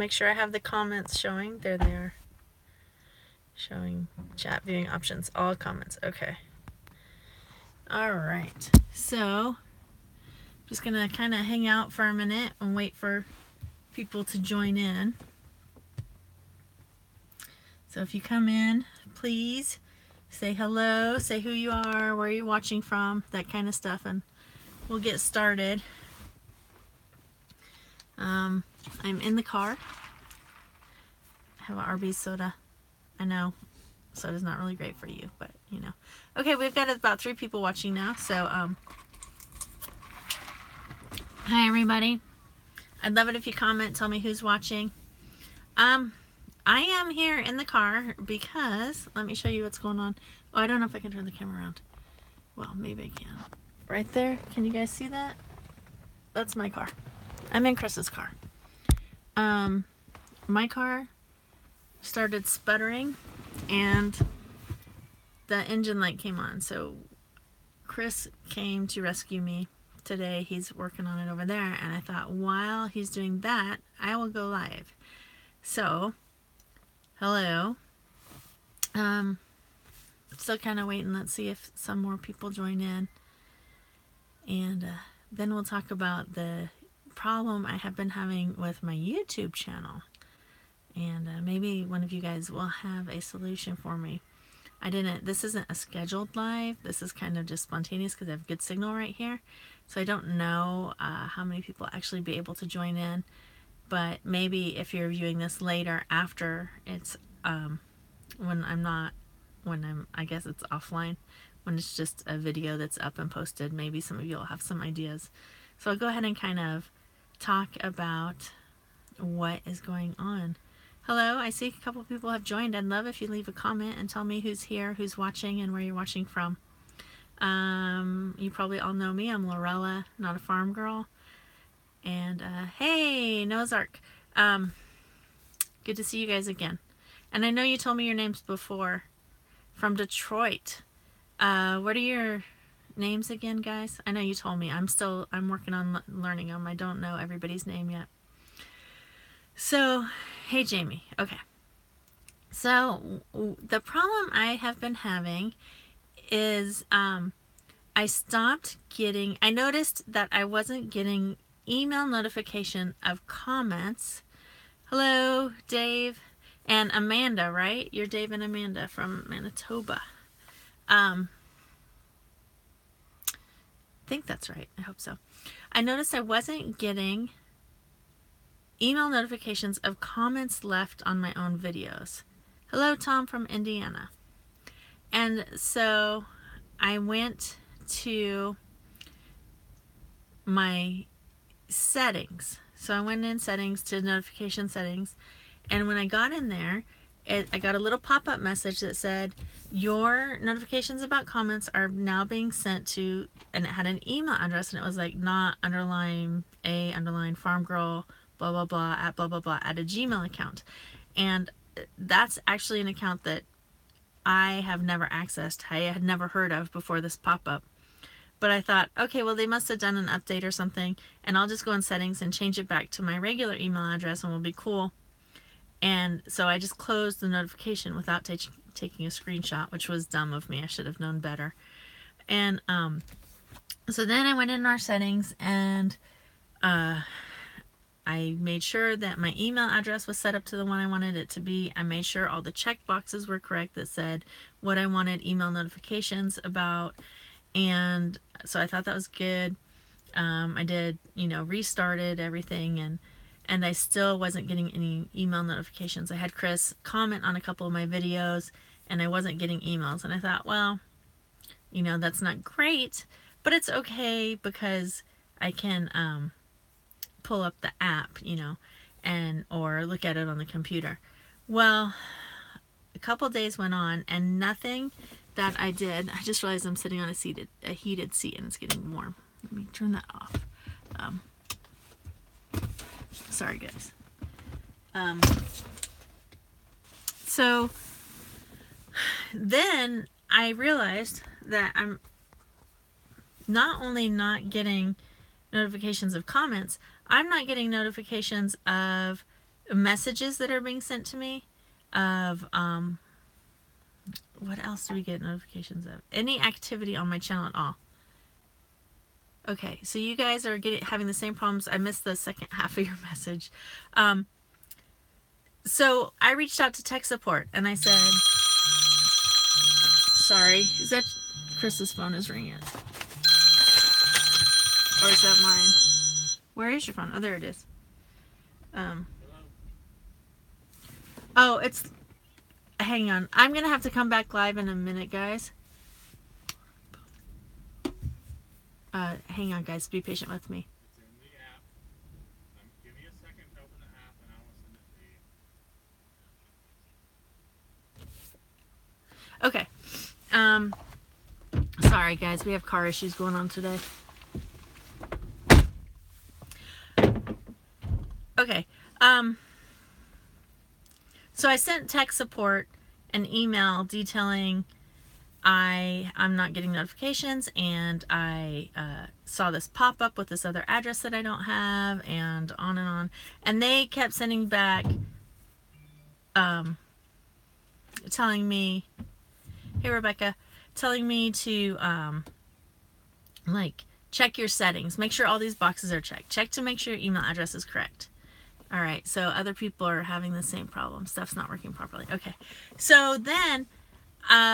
make sure I have the comments showing. There they are. Showing chat viewing options. All comments. Okay. Alright. So, just going to kind of hang out for a minute and wait for people to join in. So if you come in, please say hello, say who you are, where you're watching from, that kind of stuff, and we'll get started. I'm in the car. I have an Arby's soda. I know soda's not really great for you, but you know. Okay, we've got about 3 people watching now. So hi everybody. I'd love it if you comment, tell me who's watching. I am here in the car because, let me show you what's going on. Oh, I don't know if I can turn the camera around. Well, maybe I can. Right there, can you guys see that? That's my car. I'm in Chris's car. My car started sputtering and the engine light came on. So Chris came to rescue me today. He's working on it over there, and I thought while he's doing that, I will go live. So, hello. Still kind of waiting. Let's see if some more people join in. And then we'll talk about the problem I have been having with my YouTube channel. And maybe one of you guys will have a solution for me. This isn't a scheduled live. This is kind of just spontaneous because I have good signal right here. So I don't know how many people actually be able to join in. But maybe if you're viewing this later after it's, I guess it's offline, when it's just a video that's up and posted, maybe some of you will have some ideas. So I'll go ahead and kind of talk about what is going on. Hello, I see a couple people have joined. I'd love if you leave a comment and tell me who's here, who's watching, and where you're watching from. You probably all know me. I'm Lorella, not a farm girl. And hey, Nozark. Good to see you guys again. And I know you told me your names before. From Detroit. What are your names again, guys? I know you told me. I'm working on learning them. I don't know everybody's name yet. So, hey Jamie. Okay. So, the problem I have been having is I noticed that I wasn't getting email notification of comments. Hello, Dave and Amanda, right? You're Dave and Amanda from Manitoba. I think that's right. I hope so. I noticed I wasn't getting email notifications of comments left on my own videos. Hello, Tom from Indiana. And so I went to my settings. So I went in settings to notification settings, and when I got in there, I got a little pop-up message that said your notifications about comments are now being sent to, and it had an email address, and it was like not underline a underline farm girl blah blah blah at a Gmail account. And that's actually an account that I have never accessed. I had never heard of before this pop-up. But I thought, okay, well, they must have done an update or something, and I'll just go in settings and change it back to my regular email address, and we'll be cool. And so I just closed the notification without taking a screenshot, which was dumb of me. I should have known better. And so then I went in our settings, and I made sure that my email address was set up to the one I wanted it to be. I made sure all the check boxes were correct that said what I wanted email notifications about. And so I thought that was good. I did, restarted everything, and I still wasn't getting any email notifications. I had Chris comment on a couple of my videos, and I wasn't getting emails. And I thought, well, that's not great, but it's okay because I can pull up the app, or look at it on the computer. Well, a couple days went on, and nothing that I did. I just realized I'm sitting on a heated seat, and it's getting warm. Let me turn that off. Sorry, guys. So then I realized that I'm not only not getting notifications of comments, I'm not getting notifications of messages that are being sent to me of what else do we get notifications of? Any activity on my channel at all. Okay, so you guys are having the same problems. I missed the second half of your message. So I reached out to tech support and I said, sorry, is that Chris's phone is ringing? Or is that mine? Where is your phone? Oh, there it is. Oh, it's... Hang on. I'm going to have to come back live in a minute, guys. Hang on, guys. Be patient with me. It's in the app. Give me a second to open the app and I will send it to you. Okay. Sorry, guys. We have car issues going on today. Okay. So I sent tech support an email detailing I'm not getting notifications, and I saw this pop up with this other address that I don't have, and on and on. And they kept sending back telling me, hey Rebecca, telling me to like check your settings, make sure all these boxes are checked, check to make sure your email address is correct. All right, so other people are having the same problem. Stuff's not working properly. Okay, so then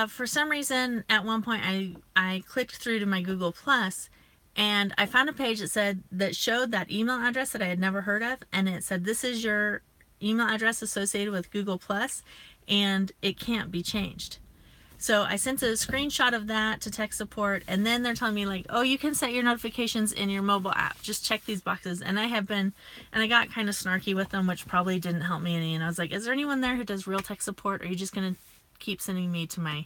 for some reason at one point I clicked through to my Google Plus, and I found a page that showed that email address that I had never heard of, and it said, this is your email address associated with Google Plus, and it can't be changed. So I sent a screenshot of that to tech support, and then they're telling me like, oh, you can set your notifications in your mobile app. Just check these boxes. And I got kind of snarky with them, which probably didn't help me any. And I was like, is there anyone there who does real tech support? Or are you just going to keep sending me to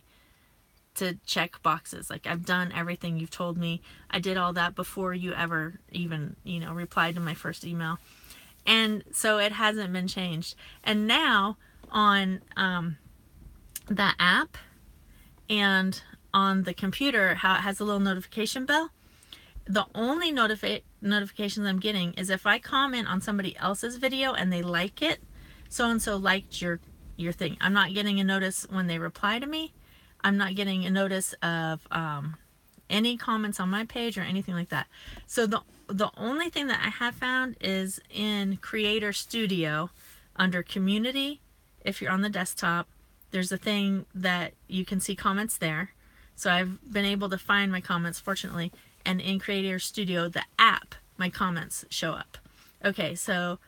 check boxes? Like, I've done everything you've told me. I did all that before you ever even, replied to my first email. And so it hasn't been changed. And now on that app, and on the computer, how it has a little notification bell, the only notifications I'm getting is if I comment on somebody else's video and they like it, so-and-so liked your thing. I'm not getting a notice when they reply to me. I'm not getting a notice of any comments on my page or anything like that. So the only thing that I have found is in Creator Studio under Community. If you're on the desktop, there's a thing that you can see comments there. So I've been able to find my comments, fortunately. And in Creator Studio, the app, my comments show up. Okay, so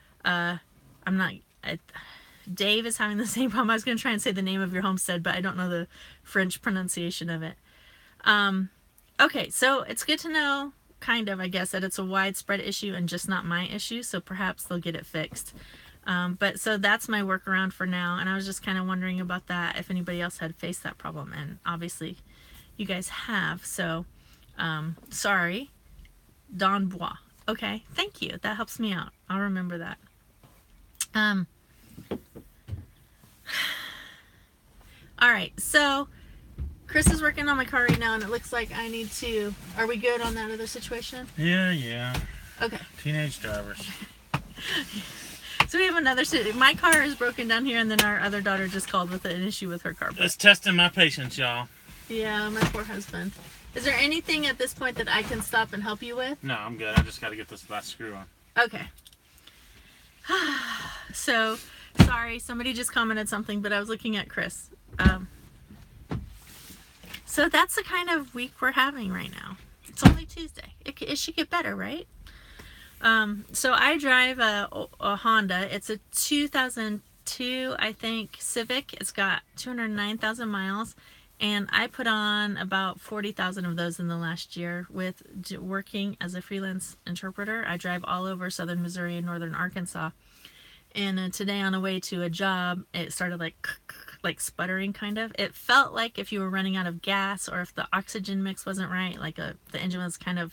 Dave is having the same problem. I was going to try and say the name of your homestead, but I don't know the French pronunciation of it. Okay, so it's good to know, kind of, I guess, that it's a widespread issue and just not my issue. So perhaps they'll get it fixed. But so that's my workaround for now, and I was just kind of wondering about that, if anybody else had faced that problem, and obviously you guys have, so sorry. Don Bois. Okay, thank you. That helps me out. I'll remember that. Alright, so Chris is working on my car right now, and it looks like I need to... Are we good on that other situation? Yeah. Okay. Teenage drivers. So we have another city. My car is broken down here, and then our other daughter just called with an issue with her car. It's testing my patience, y'all. Yeah, my poor husband. Is there anything at this point that I can stop and help you with? No, I'm good. I just got to get this last screw on. Okay. So, sorry, somebody just commented something, but I was looking at Chris. So that's the kind of week we're having right now. It's only Tuesday. It should get better, right? So I drive a Honda. It's a 2002, I think, Civic. It's got 209,000 miles, and I put on about 40,000 of those in the last year with working as a freelance interpreter. I drive all over southern Missouri and northern Arkansas. And today on the way to a job, it started like sputtering, kind of. It felt like if you were running out of gas, or if the oxygen mix wasn't right, like the engine was kind of,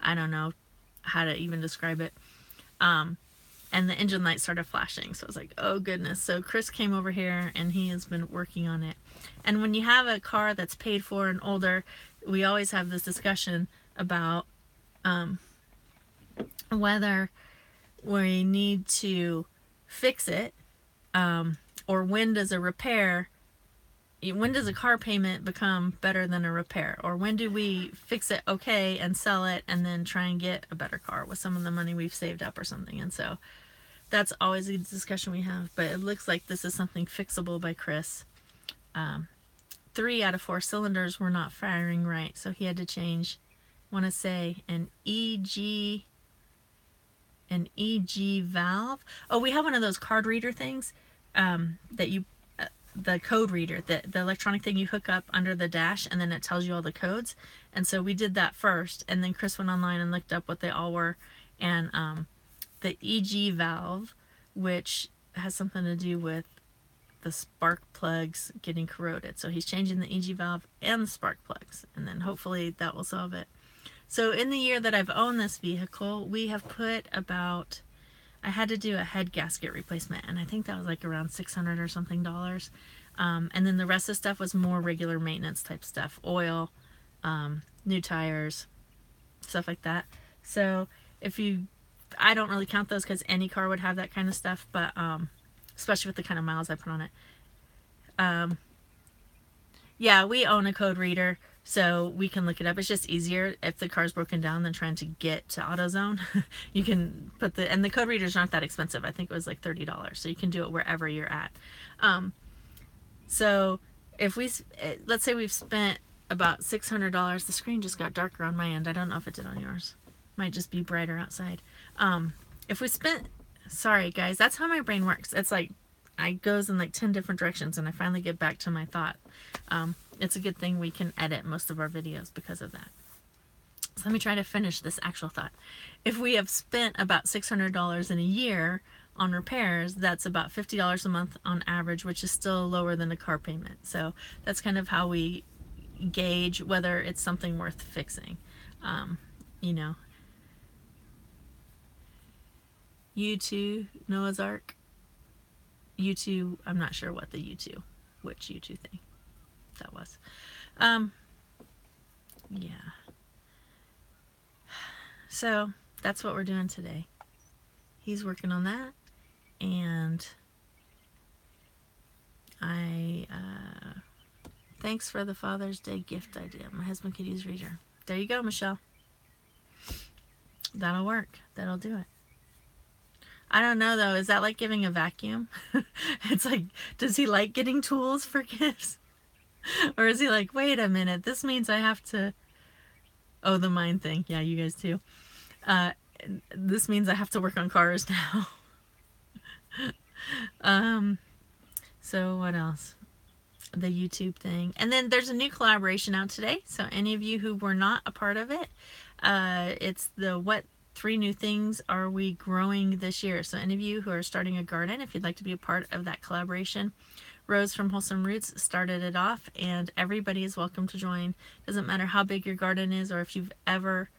I don't know how to even describe it. And the engine light started flashing. So I was like, oh goodness. So Chris came over here and he has been working on it. And when you have a car that's paid for and older, we always have this discussion about whether we need to fix it, or when does a car payment become better than a repair, or when do we fix it okay and sell it and then try and get a better car with some of the money we've saved up or something. And so that's always a discussion we have, but it looks like this is something fixable by Chris. 3 out of 4 cylinders were not firing right, so he had to change, I want to say, an EG valve. Oh, we have one of those card reader things, that you the code reader, the electronic thing you hook up under the dash, and then it tells you all the codes. And so we did that first, and then Chris went online and looked up what they all were. And the EG valve, which has something to do with the spark plugs getting corroded. So he's changing the EG valve and the spark plugs, and then hopefully that will solve it. So in the year that I've owned this vehicle, we have put about, I had to do a head gasket replacement, and I think that was like around $600 or something dollars. And then the rest of the stuff was more regular maintenance type stuff, oil, new tires, stuff like that. So I don't really count those because any car would have that kind of stuff, but especially with the kind of miles I put on it. Yeah, we own a code reader, so we can look it up. It's just easier if the car's broken down than trying to get to AutoZone. You can put and the code readers aren't that expensive. I think it was like $30, so you can do it wherever you're at. So if let's say we've spent about $600. The screen just got darker on my end. I don't know if it did on yours. Might just be brighter outside. If we spent, sorry guys, that's how my brain works. It's like I goes in like 10 different directions and I finally get back to my thought. It's a good thing we can edit most of our videos because of that. So let me try to finish this actual thought. If we have spent about $600 in a year on repairs, that's about $50 a month on average, which is still lower than a car payment. So that's kind of how we gauge whether it's something worth fixing. You know, U2, Noah's Ark, U2, I'm not sure what the U2, which U2 thing that was. Yeah. So that's what we're doing today. He's working on that, and thanks for the Father's Day gift idea. My husband could use reader. There you go, Michelle. That'll work. That'll do it. I don't know though. Is that like giving a vacuum? It's like, does he like getting tools for gifts? Or is he like, wait a minute, this means I have to... Oh, the mind thing. Yeah, you guys too. This means I have to work on cars now. So what else? The YouTube thing. And then there's a new collaboration out today. So any of you who were not a part of it, it's the What 3 New Things Are We Growing This Year? So any of you who are starting a garden, if you'd like to be a part of that collaboration, Rose from Wholesome Roots started it off, and everybody is welcome to join. Doesn't matter how big your garden is or if you've ever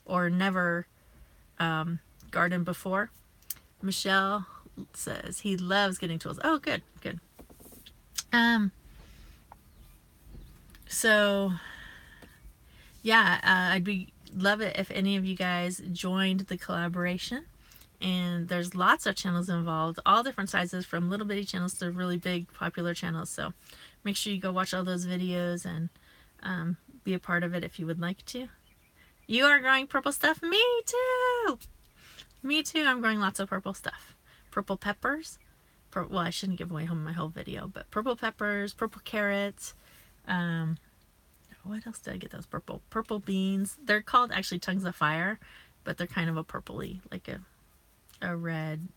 or never gardened before. Michelle says he loves getting tools. Oh, good, good. So yeah, I'd love it if any of you guys joined the collaboration. And there's lots of channels involved, all different sizes, from little bitty channels to really big popular channels. So make sure you go watch all those videos and be a part of it if you would like to. You are growing purple stuff? Me too! Me too, I'm growing lots of purple stuff. Purple peppers. Well, I shouldn't give away my whole video, but purple peppers, purple carrots. What else did I get? Those purple beans. They're called actually tongues of fire, but they're kind of a purpley, like a red,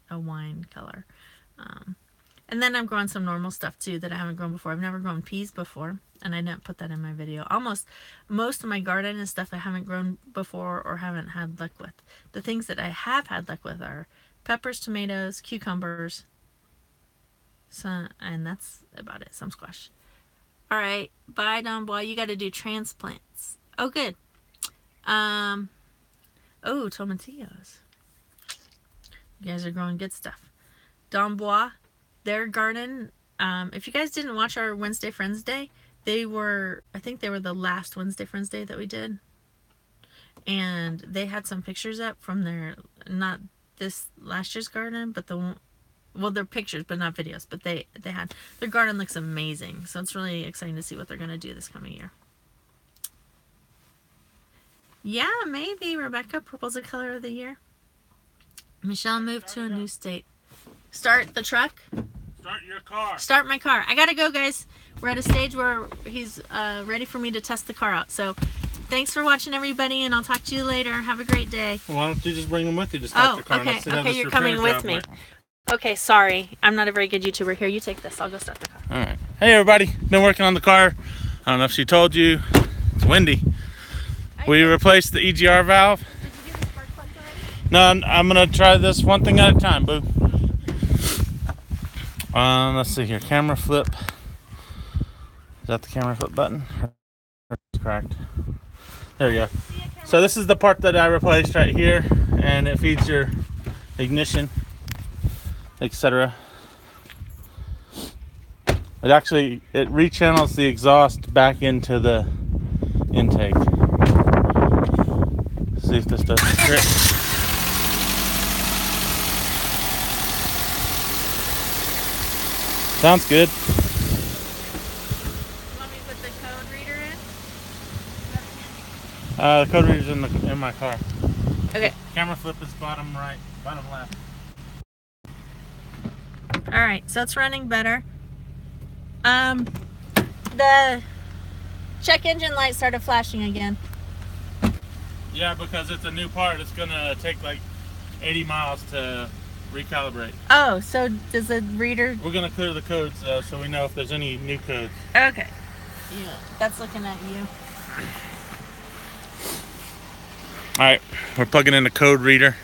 a wine color. And then I'm growing some normal stuff too that I haven't grown before. I've never grown peas before, and I didn't put that in my video. Most of my garden is stuff I haven't grown before or haven't had luck with. The things that I have had luck with are peppers, tomatoes, cucumbers, and that's about it. Some squash. All right, bye, Don Boy. You got to do transplants. Oh, good. Oh, tomatillos. You guys are growing good stuff. Don Bois, their garden. If you guys didn't watch our Wednesday Friends Day, I think they were the last Wednesday Friends Day that we did. And they had some pictures up from not this last year's garden, but Well, they're pictures, but not videos. But they had their garden looks amazing. So it's really exciting to see what they're gonna do this coming year. Yeah, maybe Rebecca. Purple's the color of the year. Michelle moved to a new state. Start the truck. Start your car. Start my car. I gotta go, guys. We're at a stage where he's ready for me to test the car out. So thanks for watching, everybody, and I'll talk to you later. Have a great day. Well, why don't you just bring them with you to start the car? Okay. Let's see how Okay, this you're repair coming with job me. went. Okay, sorry. I'm not a very good YouTuber. Here, you take this. I'll go start the car. All right. Hey, everybody. Been working on the car. I don't know if she told you. It's windy. We replaced the EGR valve. Did you do the spark plugs already? No, I'm going to try this one thing at a time, boo. Let's see here. Camera flip. Is that the camera flip button? It's cracked. There we go. So this is the part that I replaced right here, and it feeds your ignition, etc. It rechannels the exhaust back into the intake. See if this does the trick. Sounds good. You want me to put the code reader in? The code reader's in my car. Okay. Camera flip is bottom right, bottom left. All right, so it's running better. The check engine light started flashing again. Yeah, because it's a new part. It's gonna take like 80 miles to recalibrate. Oh, so does the reader? We're gonna clear the codes so we know if there's any new codes. Okay. Yeah, that's looking at you. All right, we're plugging in the code reader.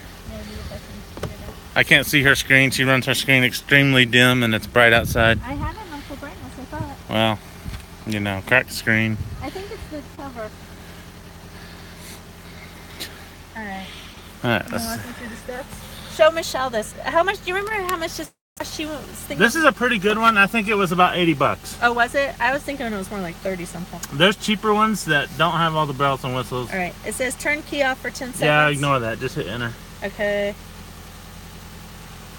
I can't see her screen. She runs her screen extremely dim and it's bright outside. I had it on full brightness, I thought. Well, you know, cracked screen. I think it's the cover. All right. All right, You want to walk me through the steps? Show Michelle this. How much? Do you remember how much she was thinking? this is a pretty good one. I think it was about 80 bucks. Oh, was it? I was thinking it was more like 30 something. There's cheaper ones that don't have all the bells and whistles. All right. It says turn key off for 10 seconds. Yeah, ignore that. Just hit enter. Okay.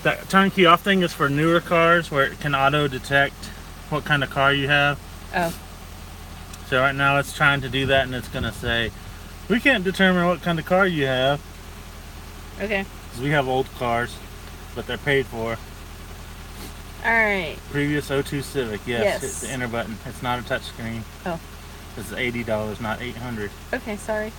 That turn key off thing is for newer cars where it can auto detect what kind of car you have. Oh. So right now it's trying to do that and it's going to say, we can't determine what kind of car you have. Okay. Because we have old cars, but they're paid for. All right. Previous '02 Civic, yes. Hit Yes. the enter button. It's not a touch screen. Oh. This is $80, not $800. Okay, sorry.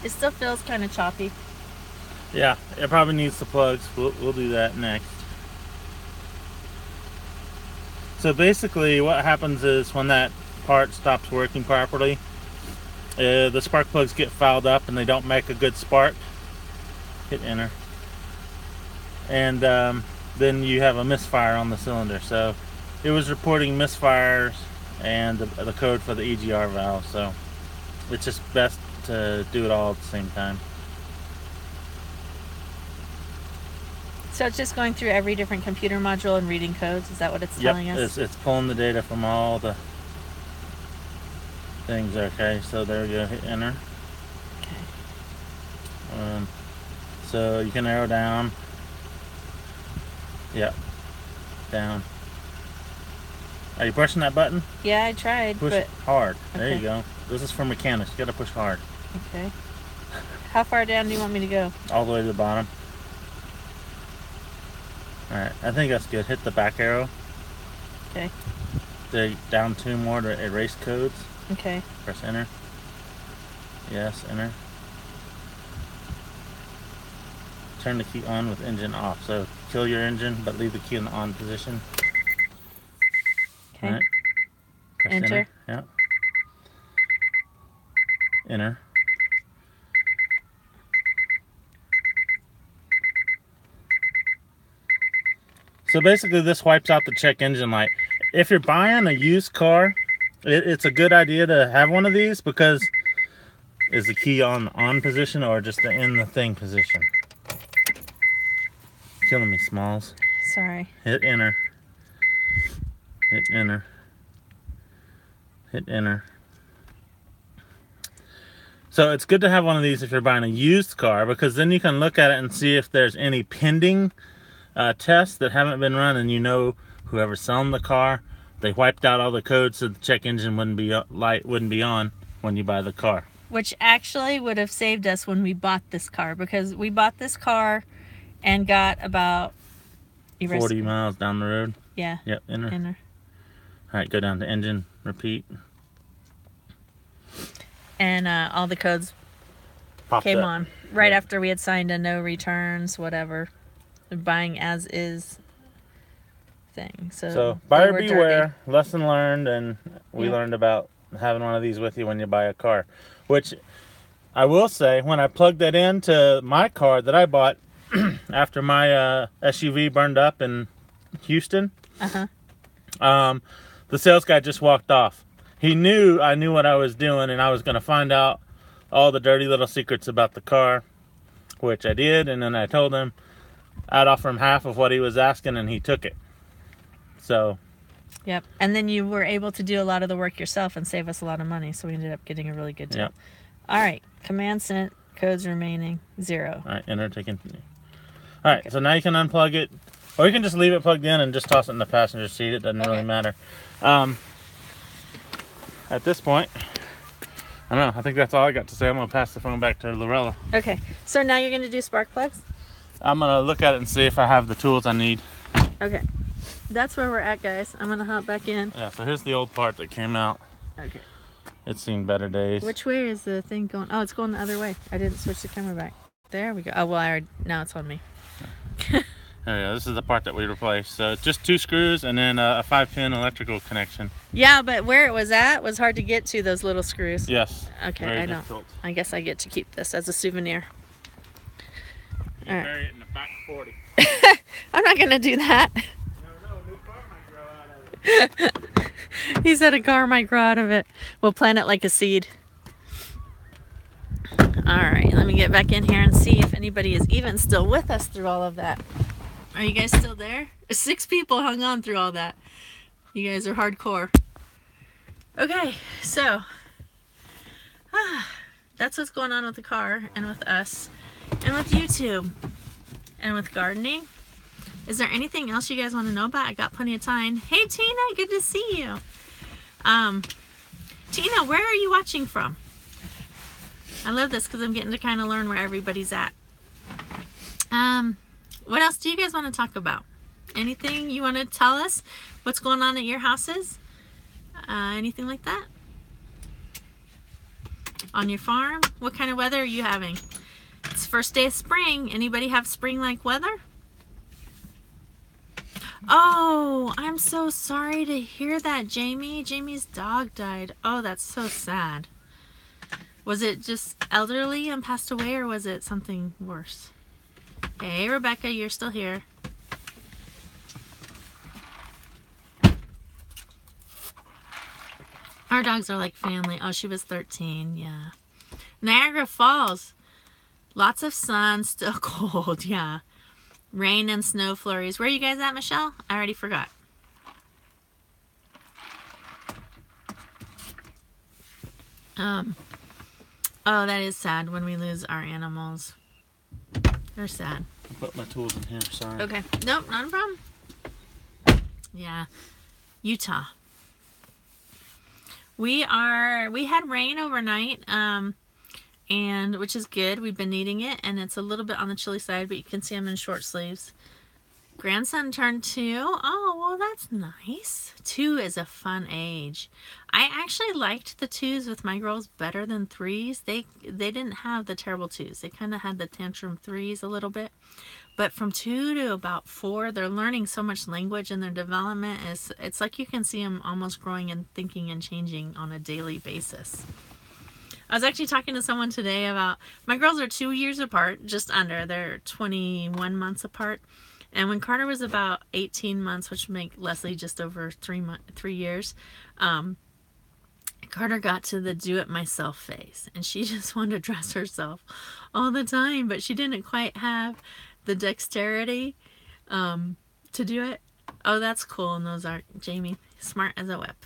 It still feels kind of choppy. Yeah, it probably needs the plugs. We'll do that next. So basically what happens is when that part stops working properly, the spark plugs get fouled up and they don't make a good spark. Hit enter. And then you have a misfire on the cylinder. So it was reporting misfires and the code for the EGR valve. So it's just best to do it all at the same time. So it's just going through every different computer module and reading codes. Is that what it's telling us? It's pulling the data from all the things. Okay, so there we go. Hit enter. Okay. So you can arrow down. Yep. Down. Are you pushing that button? Yeah, I tried, Push but hard. There Okay. you go. This is for mechanics. You gotta push hard. okay. How far down do you want me to go? All the way to the bottom. Alright, I think that's good. Hit the back arrow. Okay. Down 2 more to erase codes. Okay. Press enter. Yes, enter. Turn the key on with engine off. So kill your engine, but leave the key in the on position. Okay. Alright. Press Enter. Yeah. Enter. So basically this wipes out the check engine light. If you're buying a used car, it's a good idea to have one of these because is the key on position or just the in the thing position? Killing me, Smalls. Sorry. Hit enter. Hit enter. Hit enter. So it's good to have one of these if you're buying a used car, because then you can look at it and see if there's any pending tests that haven't been run, and you know whoever's selling the car, they wiped out all the codes so the check engine wouldn't be on when you buy the car. Which actually would have saved us when we bought this car, because we bought this car and got about 40 miles down the road. Yeah. Yep, enter. Enter. All right, go down to engine, repeat. And all the codes Popped came up. on right Yeah. after we had signed a no returns, whatever, buying as is thing. So they buyer were dirty. beware, lesson learned, and we Yep. learned about having one of these with you when you buy a car. Which I will say, when I plugged that into my car that I bought after my SUV burned up in Houston, the sales guy just walked off. He knew I knew what I was doing, and I was going to find out all the dirty little secrets about the car, which I did, and then I told him I'd offer him half of what he was asking, and he took it. So, Yep. And then you were able to do a lot of the work yourself and save us a lot of money, so we ended up getting a really good deal. Yep. All right. Command sent. Codes remaining 0. all right, enter to continue. All right, so now you can unplug it, or you can just leave it plugged in and just toss it in the passenger seat. It doesn't really matter. At this point, I don't know. I think that's all I got to say. I'm going to pass the phone back to Lorella. Okay. So now you're going to do spark plugs? I'm going to look at it and see if I have the tools I need. Okay. That's where we're at, guys. I'm going to hop back in. Yeah, so here's the old part that came out. Okay. It's seen better days. Which way is the thing going? Oh, it's going the other way. I didn't switch the camera back. There we go. Oh, well, now it's on me. There you go. This is the part that we replaced. So it's just 2 screws and then a 5-pin electrical connection. Yeah, but where it was at was hard to get to, those little screws. Yes. Okay, very I don't. difficult. I guess I get to keep this as a souvenir. You All right. bury it in the back 40. I'm not going to do that. No, new car might grow out of it. He said a car might grow out of it. We'll plant it like a seed. All right, let me get back in here and see if anybody is even still with us through all of that. Are you guys still there? 6 people hung on through all that. You guys are hardcore. Okay, so that's what's going on with the car and with us and with YouTube and with gardening. Is there anything else you guys want to know about? I got plenty of time. Hey Tina, good to see you. Tina, where are you watching from? I love this because I'm getting to kind of learn where everybody's at. What else do you guys want to talk about? Anything you want to tell us? What's going on at your houses? Anything like that? On your farm? What kind of weather are you having? It's first day of spring. Anybody have spring-like weather? Oh, I'm so sorry to hear that, Jamie. Jamie's dog died. Oh, that's so sad. Was it just elderly and passed away, or was it something worse? Hey, Rebecca, you're still here. Our dogs are like family. Oh, she was 13, yeah. Niagara Falls. Lots of sun, still cold, yeah. Rain and snow flurries. Where are you guys at, Michelle? I already forgot. Oh, that is sad when we lose our animals. They're sad. I put my tools in here, sorry. Okay. Nope, not a problem. Yeah. Utah. We had rain overnight, and which is good. We've been needing it, and it's a little bit on the chilly side, but you can see I'm in short sleeves. Grandson turned 2. Oh, well, that's nice. 2 is a fun age. I actually liked the 2s with my girls better than 3s. They didn't have the terrible 2s. They kind of had the tantrum 3s a little bit. But from 2 to about 4, they're learning so much language, and their development it's like you can see them almost growing and thinking and changing on a daily basis. I was actually talking to someone today about, my girls are 2 years apart, just under. They're 21 months apart. And when Carter was about 18 months, which would make Leslie just over 3 years, Carter got to the do-it-myself phase. And she just wanted to dress herself all the time, but she didn't quite have the dexterity to do it. Oh, that's cool. And those are, Jamie, smart as a whip.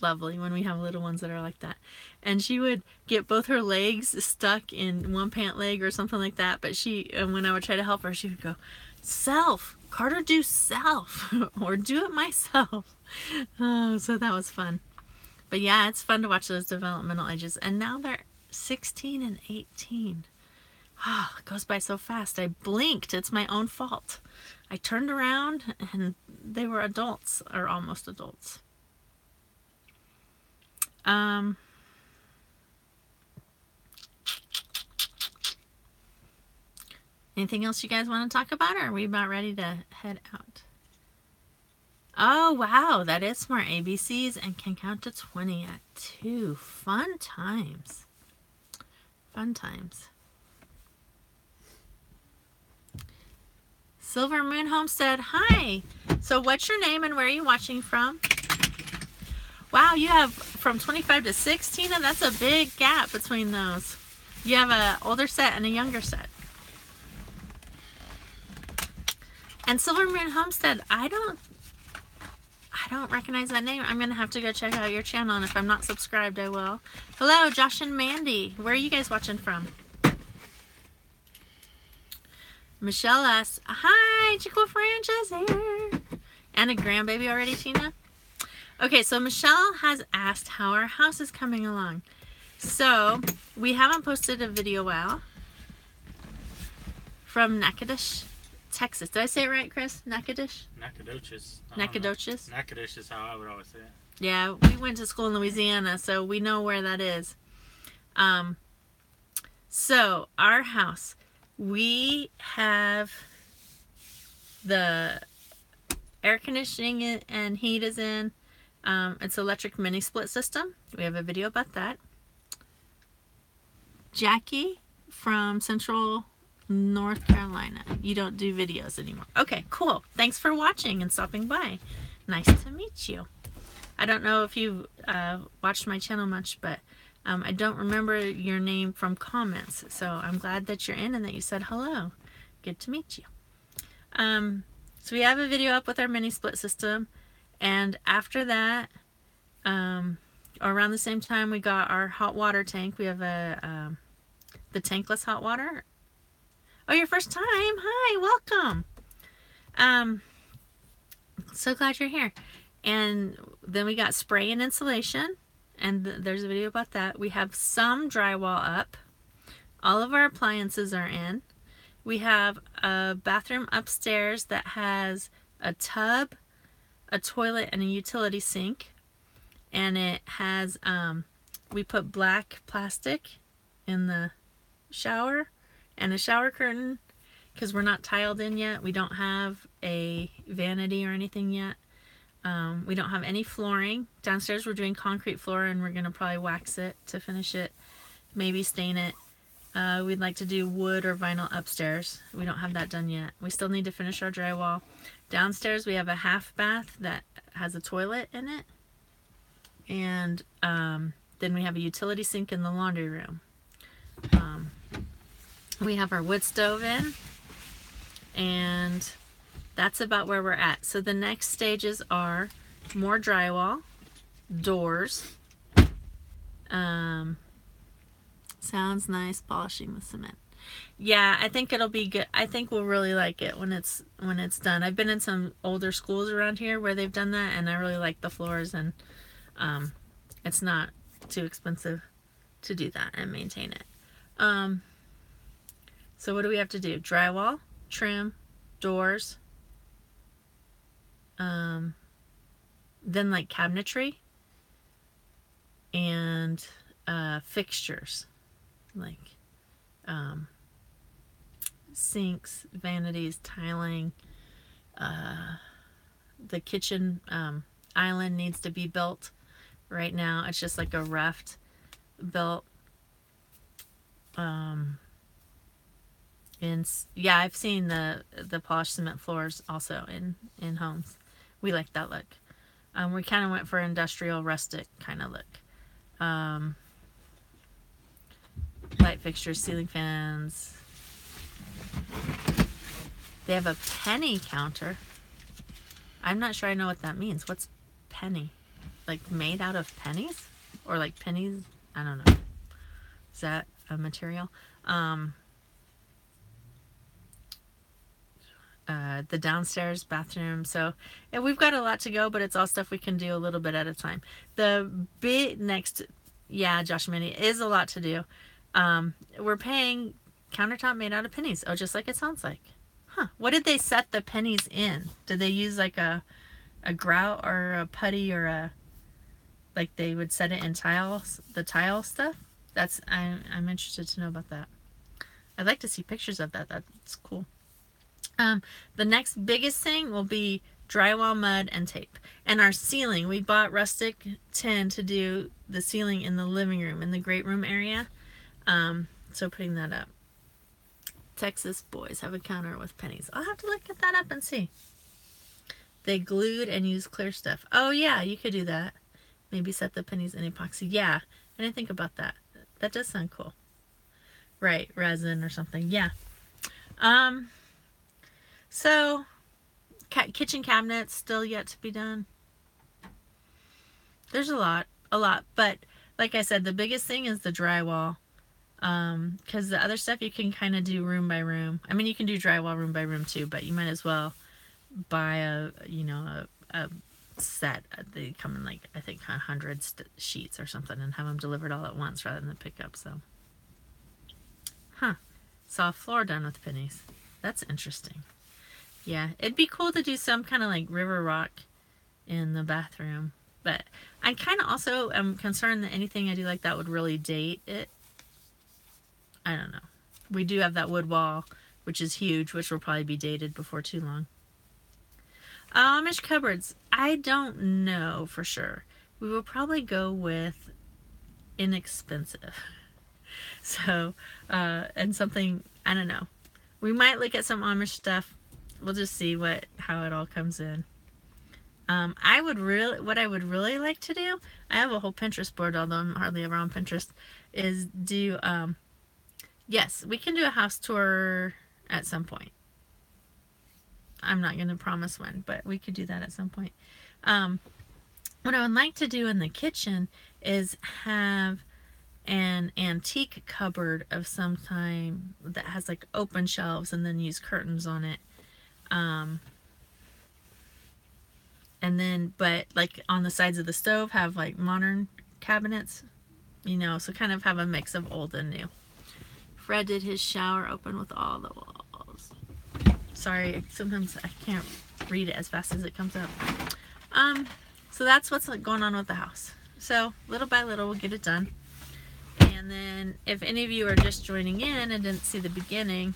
lovely when we have little ones that are like that. And she would get both her legs stuck in one pant leg or something like that. But when I would try to help her, she would go, "Self, Carter, do self," or "Do it myself." Oh, so that was fun. But yeah, it's fun to watch those developmental ages. And now they're 16 and 18. Oh, it goes by so fast. I blinked. It's my own fault. I turned around and they were adults, or almost adults. Anything else you guys want to talk about, or are we about ready to head out? Oh, wow, that is smart. ABCs and can count to 20 at 2. Fun times. Fun times. Silver Moon Homestead, hi. So what's your name and where are you watching from? Wow, you have from 25 to 16, and that's a big gap between those. You have an older set and a younger set. And Silver Moon Homestead, I don't recognize that name. I'm going to have to go check out your channel, and if I'm not subscribed, I will. Hello, Josh and Mandy. Where are you guys watching from? Michelle asks, hi, Chico Francis here. And a grandbaby already, Tina? Okay, so Michelle has asked how our house is coming along. So, we haven't posted a video out from Natchitoches, Texas. Did I say it right, Chris? Natchitoches? Nacogdoches. Natchitoches? Natchitoches is how I would always say it. Yeah, we went to school in Louisiana, so we know where that is. So, our house, we have the air conditioning and heat is in. It's electric mini split system. We have a video about that. Jackie from Central North Carolina. You don't do videos anymore. Okay, cool. Thanks for watching and stopping by. Nice to meet you. I don't know if you've watched my channel much, but I don't remember your name from comments. So I'm glad that you're in and that you said hello. Good to meet you. So we have a video up with our mini split system. And after that, around the same time, we got our hot water tank. We have the tankless hot water. Oh, your first time. Hi, welcome. So glad you're here. And then we got spray and insulation. And there's a video about that. We have some drywall up. All of our appliances are in. We have a bathroom upstairs that has a tub, a toilet, and a utility sink. And it has, we put black plastic in the shower and a shower curtain because we're not tiled in yet. We don't have a vanity or anything yet. We don't have any flooring. Downstairs we're doing concrete floor and we're going to probably wax it to finish it. Maybe stain it. We'd like to do wood or vinyl upstairs. We don't have that done yet. We still need to finish our drywall. Downstairs we have a half bath that has a toilet in it. And then we have a utility sink in the laundry room. We have our wood stove in. And that's about where we're at. So the next stages are more drywall, doors. Sounds nice, polishing the cement. Yeah, I think it'll be good. I think we'll really like it when it's done. I've been in some older schools around here where they've done that, and I really like the floors, and it's not too expensive to do that and maintain it. So what do we have to do? Drywall, trim, doors, then like cabinetry and fixtures like sinks, vanities, tiling. The kitchen island needs to be built. Right now it's just like a raft built. And yeah, I've seen the polished cement floors also in homes. We like that look. We kind of went for industrial rustic kind of look. Light fixtures, ceiling fans. They have a penny counter. I'm not sure I know what that means. What's penny? like made out of pennies or like pennies. I don't know. Is that a material? The downstairs bathroom. So and we've got a lot to go, but it's all stuff we can do a little bit at a time. The big next, yeah, Josh and Minnie, is a lot to do. We're paying countertop made out of pennies. Oh, just like it sounds like. Huh. What did they set the pennies in? Did they use like a grout or a putty or a, like they would set it in tiles, the tile stuff? I'm interested to know about that. I'd like to see pictures of that. That's cool. The next biggest thing will be drywall, mud, and tape. And our ceiling, we bought rustic tin to do the ceiling in the living room, in the great room area. So putting that up. Texas boys have a counter with pennies. I'll have to look at that up and see. They glued and used clear stuff. Oh yeah, you could do that. Maybe set the pennies in epoxy. Yeah, I didn't think about that. That does sound cool. Right, resin or something. Yeah. So, kitchen cabinets still yet to be done. There's a lot, but like I said, the biggest thing is the drywall. Because the other stuff you can kind of do room by room. I mean, you can do drywall room by room too, but you might as well buy a set. They come in like, I think 100 sheets or something and have them delivered all at once rather than pick up. So, saw a floor done with pennies. That's interesting. Yeah, it'd be cool to do some kind of like river rock in the bathroom. But I kind of also am concerned that anything I do like that would really date it. I don't know. We do have that wood wall, which is huge, which will probably be dated before too long. Amish cupboards. I don't know for sure. We will probably go with inexpensive. So, and something, I don't know. We might look at some Amish stuff. We'll just see how it all comes in. What I would really like to do, I have a whole Pinterest board, although I'm hardly ever on Pinterest, is do, yes, we can do a house tour at some point. I'm not going to promise when, but we could do that at some point. What I would like to do in the kitchen is have an antique cupboard of some kind that has like open shelves and then use curtains on it. And then, but like on the sides of the stove have like modern cabinets, so kind of have a mix of old and new. Fred did his shower open with all the walls. Sorry, sometimes I can't read it as fast as it comes up. So that's what's going on with the house. So little by little, we'll get it done. And then if any of you are just joining in and didn't see the beginning,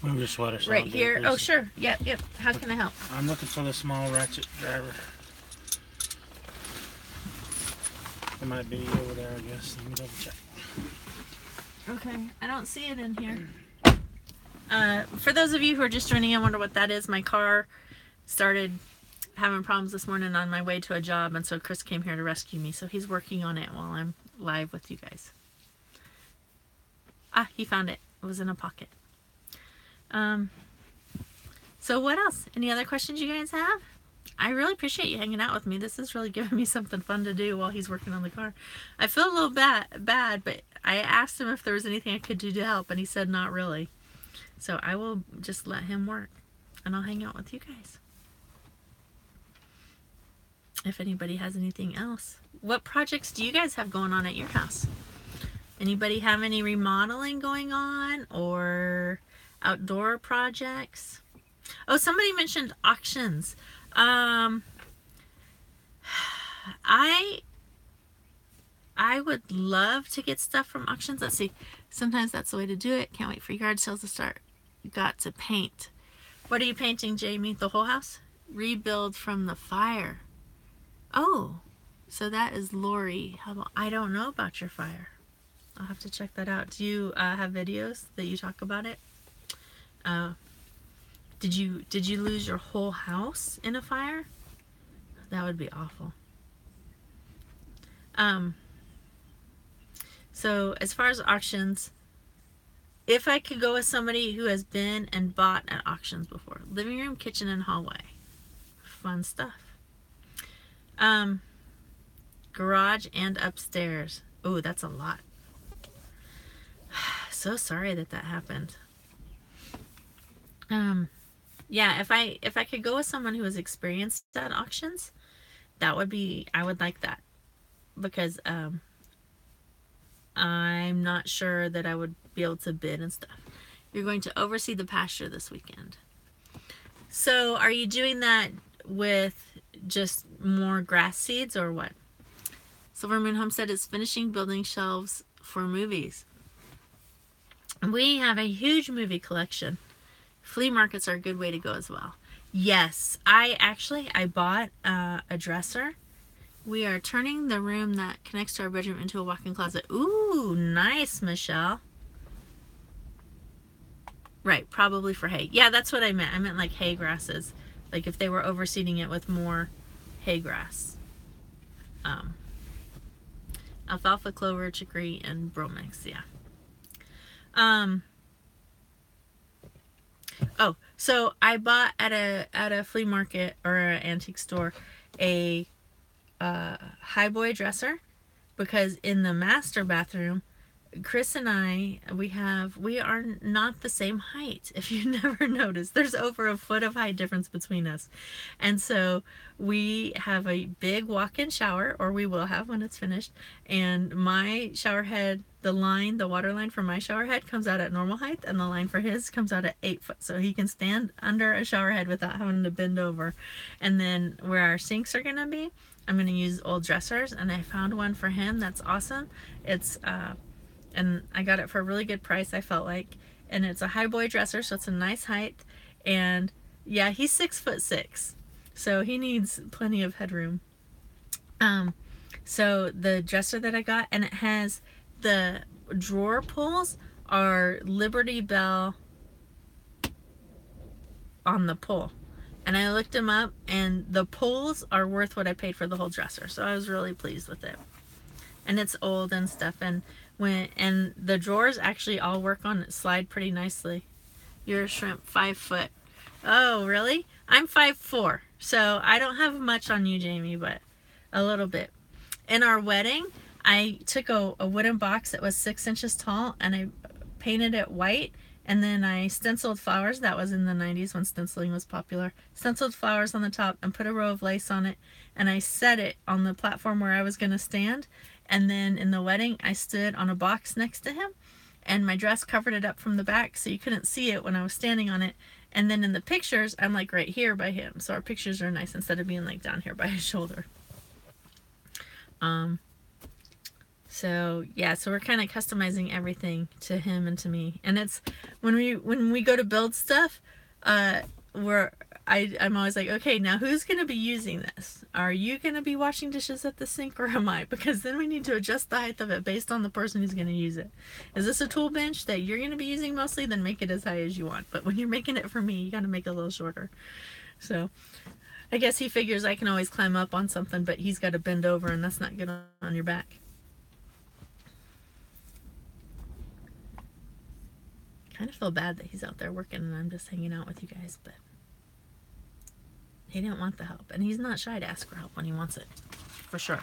move your sweater. Right here. Oh, sure. Yep. How can I help? I'm looking for the small ratchet driver. It might be over there, I guess. Let me double check. Okay. I don't see it in here. For those of you who are just joining in, wonder what that is. My car started having problems this morning on my way to a job, and so Chris came here to rescue me. So he's working on it while I'm live with you guys. He found it. It was in a pocket. So what else? Any other questions you guys have? I really appreciate you hanging out with me. This is really giving me something fun to do while he's working on the car. I feel a little bad, but I asked him if there was anything I could do to help, and he said not really. So I will just let him work, and I'll hang out with you guys. If anybody has anything else. What projects do you guys have going on at your house? Anybody have any remodeling going on or outdoor projects? Oh, somebody mentioned auctions. I would love to get stuff from auctions. Let's see. Sometimes that's the way to do it. Can't wait for yard sales to start. Got to paint. What are you painting, Jamie? The whole house? Rebuild from the fire. Oh, so that is Lori. I don't know about your fire. I'll have to check that out. Do you have videos that you talk about it? Did you lose your whole house in a fire? That would be awful. So as far as auctions, if I could go with somebody who has been and bought at auctions before, living room, kitchen, and hallway, fun stuff. garage and upstairs. Oh, that's a lot. So sorry that happened. Yeah, if I could go with someone who was experienced at auctions, that would be, I would like that, because I'm not sure that I would be able to bid and stuff. You're going to oversee the pasture this weekend. So are you doing that with just more grass seeds or what? Silver Moon Homestead is finishing building shelves for movies. We have a huge movie collection. Flea markets are a good way to go as well. Yes, I bought a dresser. We are turning the room that connects to our bedroom into a walk-in closet. Ooh, nice, Michelle. Right, probably for hay. Yeah, that's what I meant. I meant like hay grasses. Like if they were overseeding it with more hay grass. Alfalfa, clover, chicory, and bromix, yeah. Oh, so I bought at a flea market or an antique store a highboy dresser, because in the master bathroom, Chris and I, we are not the same height. If you never noticed, there's over a foot of height difference between us. And so we have a big walk-in shower, or we will have when it's finished. And my shower head, the water line for my shower head comes out at normal height, and the line for his comes out at 8 foot. So he can stand under a shower head without having to bend over. And then where our sinks are going to be, I'm going to use old dressers, and I found one for him that's awesome. It's and I got it for a really good price, I felt like. And it's a highboy dresser, so it's a nice height. And yeah, he's 6'6", so he needs plenty of headroom. So the dresser that I got, and it has the drawer pulls are Liberty Bell on the pull. And I looked them up, and the pulls are worth what I paid for the whole dresser. So I was really pleased with it. And it's old and stuff, and the drawers actually all work on it, slide pretty nicely. You're a shrimp, 5 foot. Oh, really? I'm 5'4", so I don't have much on you, Jamie, but a little bit. In our wedding, I took a wooden box that was 6 inches tall, and I painted it white, and then I stenciled flowers. That was in the 90s when stenciling was popular. Stenciled flowers on the top and put a row of lace on it, and I set it on the platform where I was going to stand. And then in the wedding, I stood on a box next to him, and my dress covered it up from the back, so you couldn't see it when I was standing on it. And then in the pictures, I'm like right here by him, so our pictures are nice instead of being like down here by his shoulder. So yeah, so we're kind of customizing everything to him and to me. And it's when we go to build stuff, I'm always like, okay, now who's going to be using this? Are you going to be washing dishes at the sink, or am I? Because then we need to adjust the height of it based on the person who's going to use it. Is this a tool bench that you're going to be using mostly? Then make it as high as you want. But when you're making it for me, you got to make it a little shorter. So I guess he figures I can always climb up on something, but he's got to bend over, and that's not good on your back. Kind of feel bad that he's out there working and I'm just hanging out with you guys, but he didn't want the help, and he's not shy to ask for help when he wants it, for sure.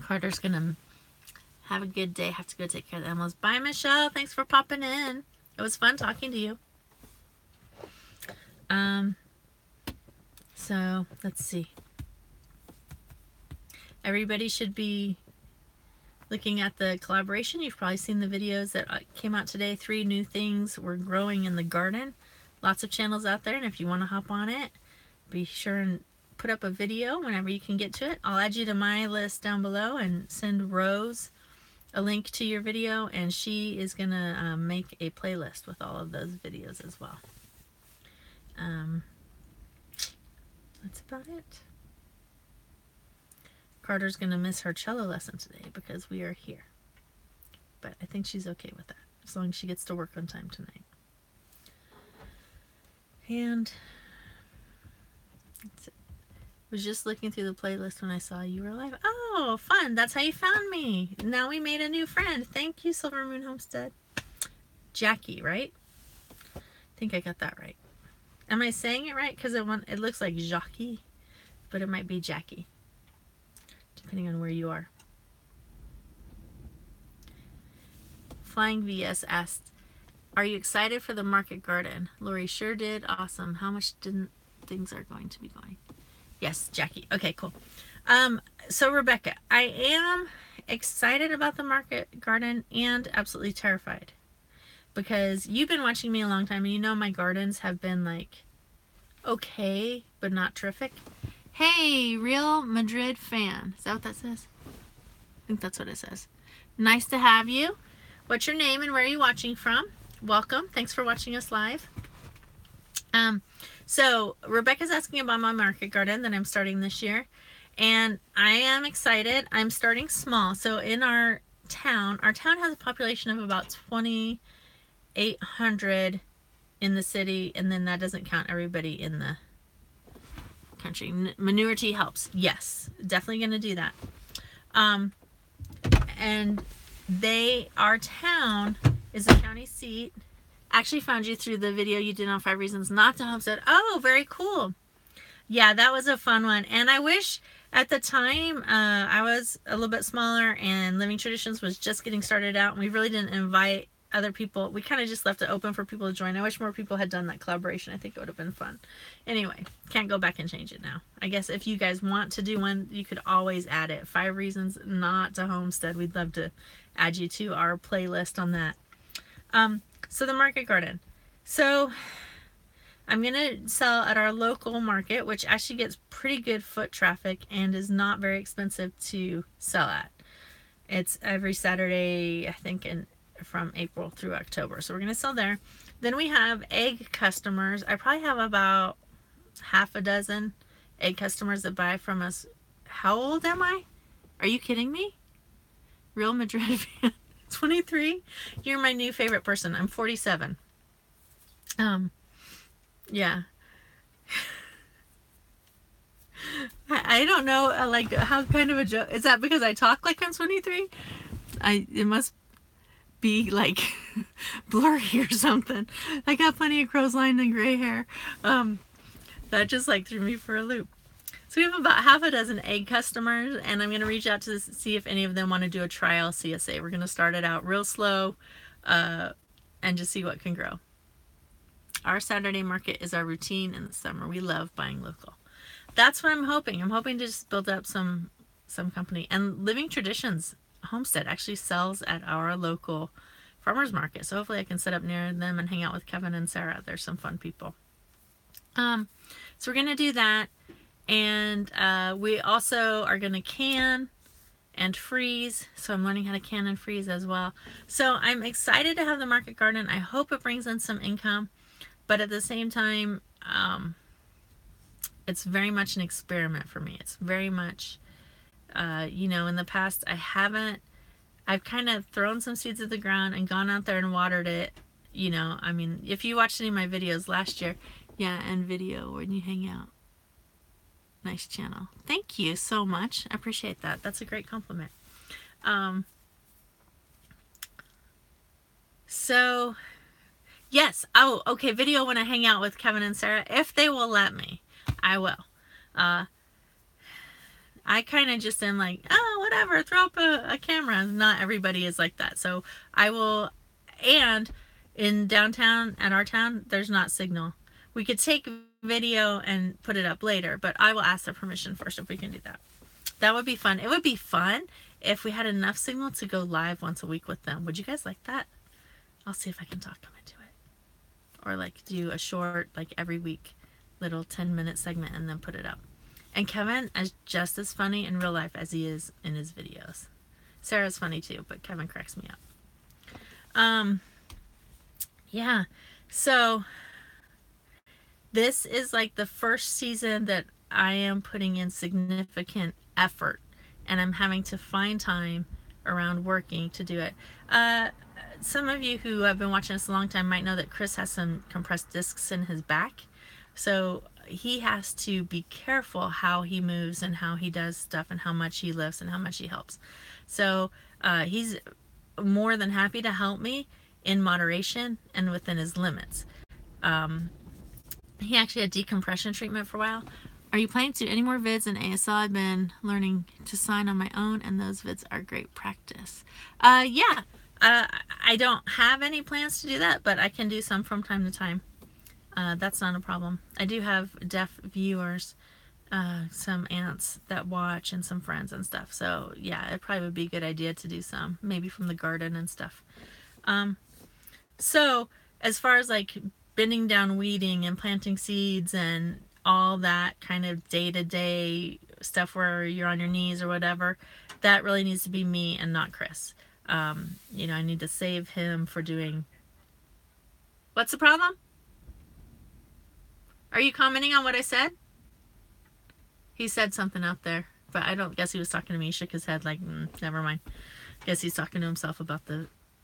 Carter's gonna have a good day. Have to go take care of the animals. Bye, Michelle. Thanks for popping in. It was fun talking to you. So let's see. Everybody should be looking at the collaboration. You've probably seen the videos that came out today. 3 new things we're growing in the garden. Lots of channels out there, and if you want to hop on it, be sure and put up a video whenever you can get to it. I'll add you to my list down below and send Rose a link to your video, and she is gonna make a playlist with all of those videos as well. That's about it. Carter's gonna miss her cello lesson today because we are here, but I think she's okay with that as long as she gets to work on time tonight. And that's it. Was just looking through the playlist when I saw you were live. Oh, fun. That's how you found me. Now we made a new friend. Thank you, Silver Moon Homestead. Jackie, right? I think I got that right. Am I saying it right? Because it looks like Jackie. but it might be Jackie, depending on where you are. Flying VS asked, are you excited for the market garden? Lori sure did. Awesome. How much didn't things are going to be going? Yes, Jackie. Okay, cool. So Rebecca, I am excited about the market garden and absolutely terrified, because you've been watching me a long time and you know my gardens have been like okay, but not terrific. Hey, Real Madrid fan. Is that what that says? I think that's what it says. Nice to have you. What's your name and where are you watching from? Welcome. Thanks for watching us live. So Rebecca's asking about my market garden that I'm starting this year, and I am excited. I'm starting small. So in our town has a population of about 2,800 in the city, and then that doesn't count everybody in the country. Minority helps. Yes, definitely going to do that. And our town is the county seat. Actually found you through the video you did on 5 Reasons Not to Homestead. Oh, very cool. Yeah, that was a fun one. And I wish at the time I was a little bit smaller and Living Traditions was just getting started out, and we really didn't invite other people. We kind of just left it open for people to join. I wish more people had done that collaboration. I think it would have been fun. Anyway, can't go back and change it now. I guess if you guys want to do one, you could always add it. 5 Reasons Not to Homestead. We'd love to add you to our playlist on that. So the market garden. So I'm going to sell at our local market, which actually gets pretty good foot traffic and is not very expensive to sell at. It's every Saturday, I think, from April through October. So we're going to sell there. Then we have egg customers. I probably have about half a dozen egg customers that buy from us. How old am I? Are you kidding me? Real Madrid fan. 23? You're my new favorite person. I'm 47. Yeah. I don't know, like, how kind of a joke. Is that because I talk like I'm 23? It must be, like, blurry or something. I got plenty of crow's line and gray hair. That just, like, threw me for a loop. So we have about half a dozen egg customers, and I'm going to reach out to see if any of them want to do a trial CSA. We're going to start it out real slow and just see what can grow. Our Saturday market is our routine in the summer. We love buying local. That's what I'm hoping. I'm hoping to just build up some company. And Living Traditions Homestead actually sells at our local farmers market. So hopefully I can set up near them and hang out with Kevin and Sarah. They're some fun people. So we're going to do that. And we also are going to can and freeze. So I'm learning how to can and freeze as well. So I'm excited to have the market garden. I hope it brings in some income. But at the same time, it's very much an experiment for me. It's very much, in the past, I've kind of thrown some seeds at the ground and gone out there and watered it. If you watched any of my videos last year, and video when you hang out. Nice channel. Thank you so much. I appreciate that. That's a great compliment. So, yes. Oh, okay. Video when I hang out with Kevin and Sarah. If they will let me, I will. I kind of just am like, oh, whatever. Throw up a camera. Not everybody is like that. So I will. And in downtown, at our town, there's not signal. We could take video and put it up later, but I will ask their permission first if we can do that. That would be fun. It would be fun if we had enough signal to go live once a week with them. Would you guys like that? I'll see if I can talk them into it. Or like do a short, like every week, little 10-minute segment and then put it up. And Kevin is just as funny in real life as he is in his videos. Sarah's funny too, but Kevin cracks me up. Yeah. So this is like the first season that I am putting in significant effort, and I'm having to find time around working to do it. Some of you who have been watching us a long time might know that Chris has some compressed discs in his back. So he has to be careful how he moves and how he does stuff and how much he lifts and how much he helps. So he's more than happy to help me in moderation and within his limits. He actually had decompression treatment for a while. Are you planning to do any more vids in ASL? I've been learning to sign on my own, and those vids are great practice. Yeah. I don't have any plans to do that, but I can do some from time to time. That's not a problem. I do have deaf viewers, some aunts that watch, and some friends and stuff. So yeah, it probably would be a good idea to do some, maybe from the garden and stuff. So as far as like bending down weeding and planting seeds and all that kind of day-to-day stuff where you're on your knees or whatever, that really needs to be me and not Chris. I need to save him for doing. What's the problem? Are you commenting on what I said? He said something out there, but I don't guess he was talking to me. He shook his head like, never mind. Guess he's talking to himself about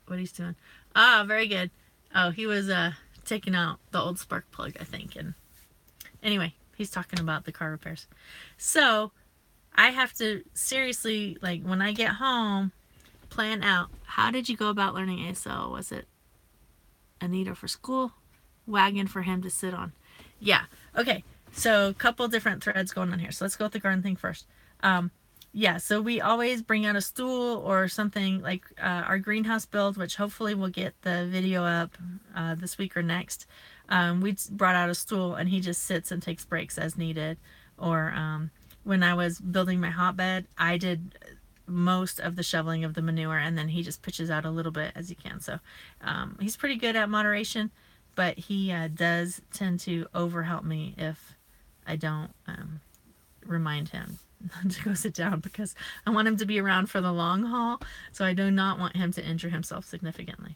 what he's doing. Ah, very good. Oh, he was taking out the old spark plug, I think. And anyway, he's talking about the car repairs. So I have to seriously, like, when I get home, plan out, how did you go about learning ASL? Was it Anita for school? Wagon for him to sit on? Yeah. Okay. So a couple different threads going on here. So let's go with the garden thing first. Yeah, so we always bring out a stool or something like our greenhouse build, which hopefully we'll get the video up this week or next. We brought out a stool and he just sits and takes breaks as needed. Or when I was building my hotbed, I did most of the shoveling of the manure, and then he just pitches out a little bit as he can. So he's pretty good at moderation, but he does tend to overhelp me if I don't remind him to go sit down, because I want him to be around for the long haul, so I do not want him to injure himself significantly.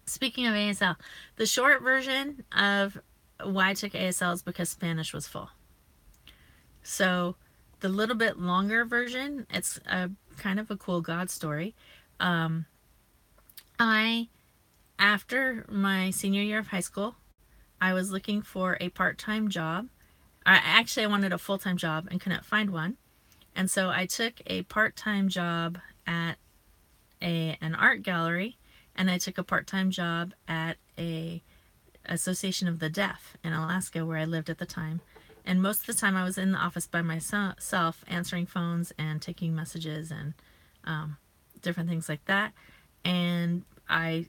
Speaking of ASL, the short version of why I took ASL is because Spanish was full. So the little bit longer version, it's a kind of a cool God story. After my senior year of high school, I was looking for a part-time job. I wanted a full-time job and couldn't find one. And so I took a part-time job at an art gallery, and I took a part-time job at a Association of the Deaf in Alaska, where I lived at the time. And most of the time I was in the office by myself, answering phones and taking messages and different things like that. And I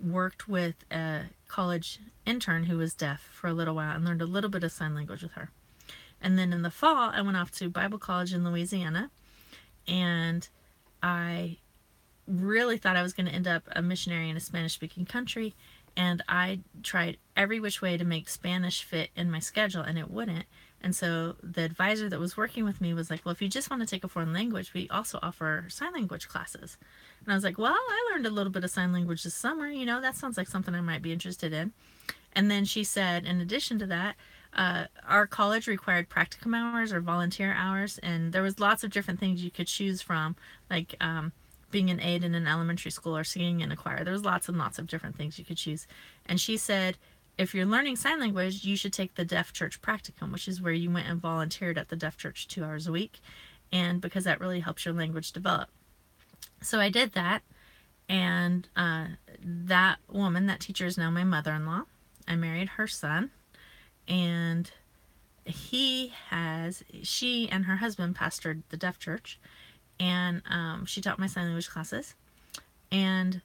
worked with a college intern who was deaf for a little while and learned a little bit of sign language with her. And then in the fall, I went off to Bible college in Louisiana, and I really thought I was going to end up a missionary in a Spanish-speaking country, and I tried every which way to make Spanish fit in my schedule, and it wouldn't. And so the advisor that was working with me was like, well, if you just want to take a foreign language, we also offer sign language classes. And I was like, well, I learned a little bit of sign language this summer. That sounds like something I might be interested in. And then she said, in addition to that, our college required practicum hours or volunteer hours, and there was lots of different things you could choose from, like being an aide in an elementary school or singing in a choir. There was lots and lots of different things you could choose. And she said, if you're learning sign language, you should take the Deaf Church Practicum, which is where you went and volunteered at the Deaf Church 2 hours a week, and because that really helps your language develop. So I did that, and that woman, that teacher, is now my mother-in-law. I married her son, and she and her husband pastored the Deaf Church, and she taught my sign language classes. And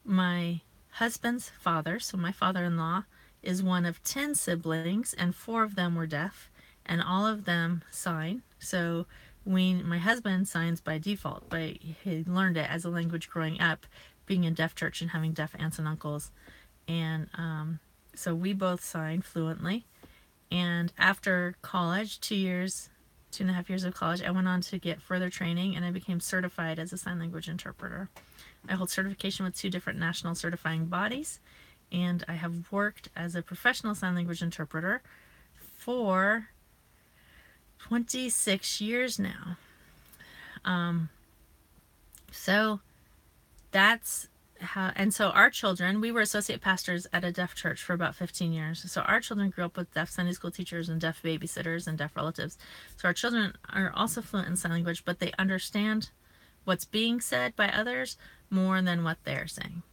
my husband's father, so my father-in-law, is one of 10 siblings, and 4 of them were deaf, and all of them sign. So my husband signs by default, but he learned it as a language growing up, being in deaf church and having deaf aunts and uncles. And so we both sign fluently. And after college, 2.5 years of college, I went on to get further training, and I became certified as a sign language interpreter. I hold certification with 2 different national certifying bodies, and I have worked as a professional sign language interpreter for 26 years now. So that's how, and so our children, we were associate pastors at a deaf church for about 15 years. So our children grew up with deaf Sunday school teachers and deaf babysitters and deaf relatives. So our children are also fluent in sign language, but they understand what's being said by others more than what they're saying.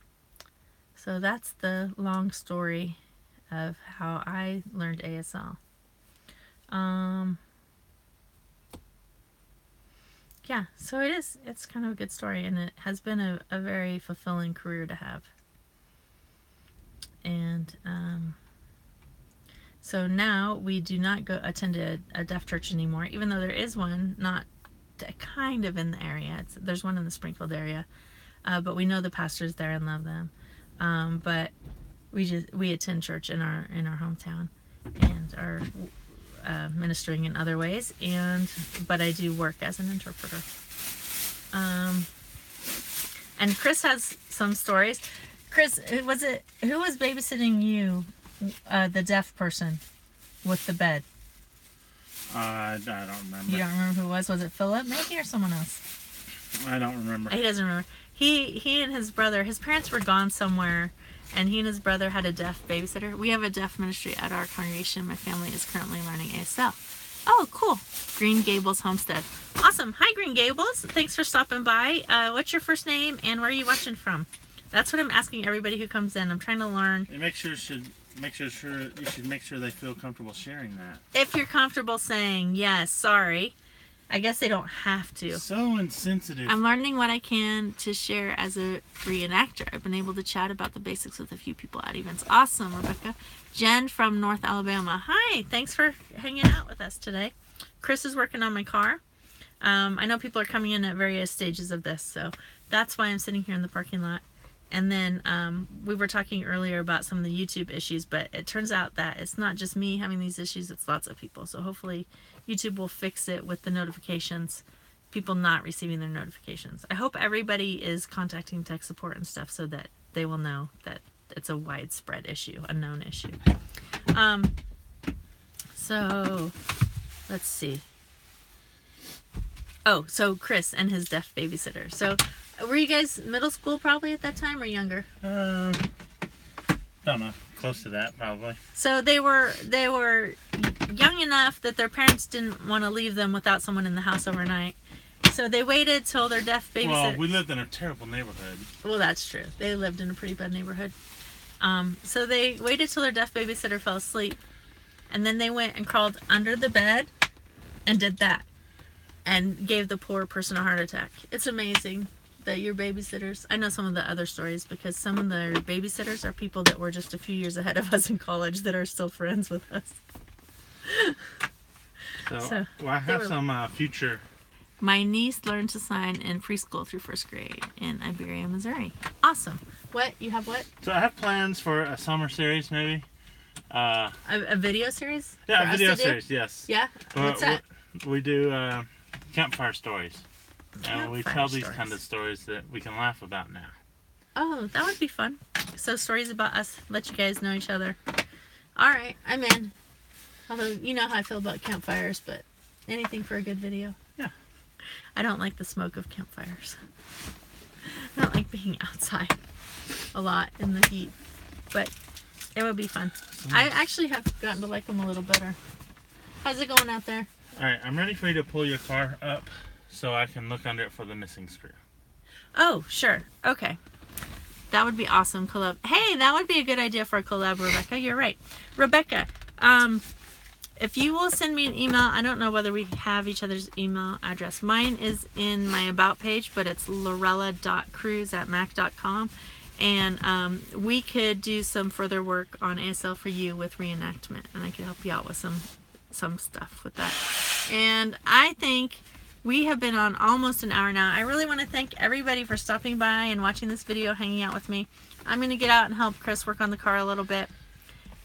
So that's the long story of how I learned ASL. Um, yeah, so it's kind of a good story, and it has been a very fulfilling career to have. And so now we do not go attend a deaf church anymore, even though there is one, not kind of in the area. There's one in the Springfield area, but we know the pastors there and love them. But we attend church in our hometown, and are ministering in other ways. But I do work as an interpreter. And Chris has some stories. Chris, who was babysitting you, the deaf person with the bed? I don't remember. You don't remember who it was? Was it Philip maybe, or someone else? I don't remember. He doesn't remember. He and his brother, his parents were gone somewhere, and he and his brother had a deaf babysitter. We have a deaf ministry at our congregation. My family is currently learning ASL. Oh, cool. Green Gables Homestead. Awesome. Hi, Green Gables. Thanks for stopping by. What's your first name, and where are you watching from? That's what I'm asking everybody who comes in. I'm trying to learn. You should make sure they feel comfortable sharing that. If you're comfortable saying yes, sorry. I guess they don't have to. So insensitive. I'm learning what I can to share as a reenactor. I've been able to chat about the basics with a few people at events. Awesome, Rebecca. Jen from North Alabama. Hi, thanks for hanging out with us today. Chris is working on my car. I know people are coming in at various stages of this, so that's why I'm sitting here in the parking lot. And then we were talking earlier about some of the YouTube issues, but it turns out that it's not just me having these issues, it's lots of people. So hopefully YouTube will fix it with the notifications, people not receiving their notifications. I hope everybody is contacting tech support and stuff so that they will know that it's a widespread issue, a known issue. So let's see. Oh, so Chris and his deaf babysitter. So were you guys middle school probably at that time, or younger? Don't know. Close to that, probably. So they were young enough that their parents didn't want to leave them without someone in the house overnight. So they waited till their deaf babysitter... Well, we lived in a terrible neighborhood. Well, that's true. They lived in a pretty bad neighborhood. So they waited till their deaf babysitter fell asleep, and then they went and crawled under the bed and did that, and gave the poor person a heart attack. It's amazing that your babysitters... I know some of the other stories, because some of the babysitters are people that were just a few years ahead of us in college that are still friends with us. So well, I have some future... My niece learned to sign in preschool through first grade in Iberia, Missouri. Awesome. What? You have what? So I have plans for a summer series, maybe. A video series? Yeah, a video series, yes. Yeah? What's that? We do campfire stories. And we tell these kind of stories that we can laugh about now. Oh, that would be fun. So stories about us, let you guys know each other. All right, I'm in. Although, you know how I feel about campfires, but anything for a good video. Yeah. I don't like the smoke of campfires. I don't like being outside a lot in the heat, but it would be fun. I actually have gotten to like them a little better. How's it going out there? All right, I'm ready for you to pull your car up so I can look under it for the missing screw. Oh, sure. Okay. That would be awesome. Collab. Hey, that would be a good idea for a collab, Rebecca. You're right. Rebecca, if you will send me an email, I don't know whether we have each other's email address. Mine is in my About page, but it's lorella.cruz@mac.com. And we could do some further work on ASL for you with reenactment, and I could help you out with some stuff with that. And I think we have been on almost an hour now. I really want to thank everybody for stopping by and watching this video, hanging out with me. I'm going to get out and help Chris work on the car a little bit.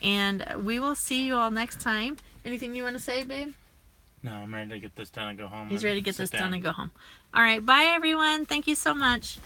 And we will see you all next time. Anything you want to say, babe? No, I'm ready to get this done and go home. He's ready to get this done and go home. All right, bye everyone. Thank you so much.